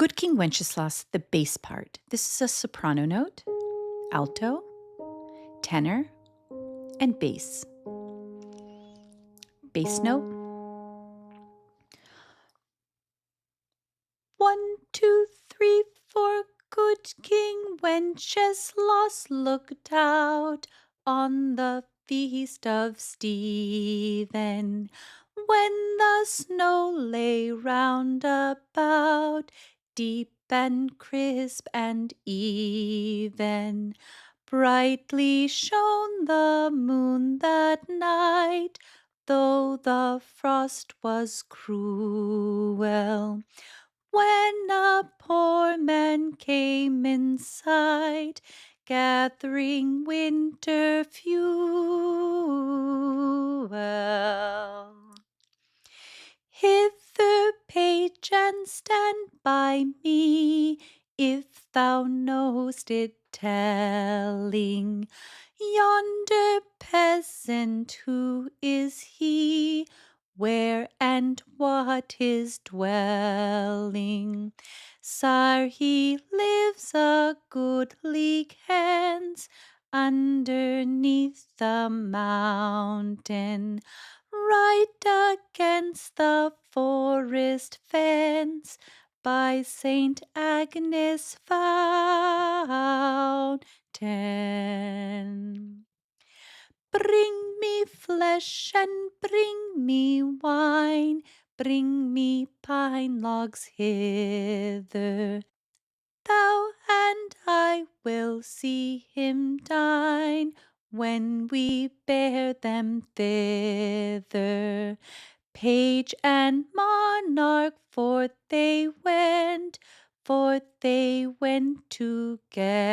Good King Wenceslas, the bass part. This is a soprano note, alto, tenor, and bass. Bass note. 1, 2, 3, 4. Good King Wenceslas looked out on the feast of Stephen, when the snow lay round about, deep and crisp and even. Brightly shone the moon that night, though the frost was cruel. When a poor man came in sight, gathering winter fuel. Hither, page, and stand by me, if thou know'st it telling. Yonder peasant, who is he? Where and what his dwelling? Sire, he lives a good league hence, underneath the mountain, right against the forest fence, by St. Agnes' fountain. Bring me flesh and bring me wine, bring me pine logs hither. Thou and I will see him dine, when we bear them thither. Page and monarch, forth they went together.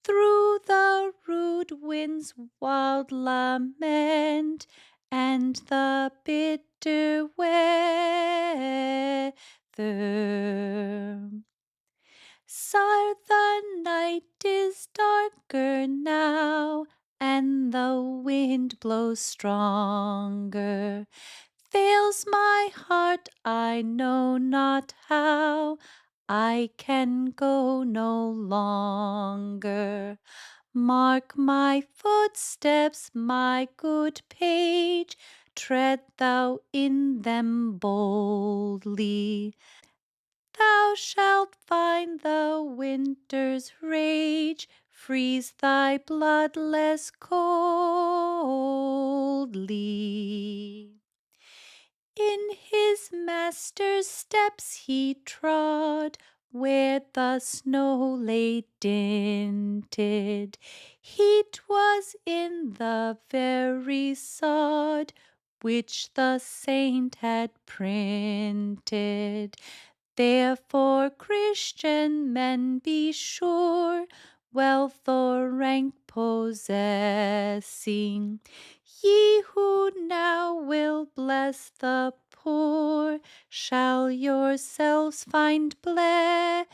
Through the rude wind's wild lament, and the bitter weather. Sire, the night is darker now, and the wind blows stronger. Fails my heart, I know not how, I can go no longer. Mark my footsteps, my good page, tread thou in them boldly. Thou shalt find the winter's rage freeze thy blood less coldly. In his master's steps he trod, where the snow lay dinted. Heat was in the very sod, which the saint had printed. Therefore, Christian men, be sure, wealth or rank possessing, ye who now will bless the poor, shall yourselves find blessing.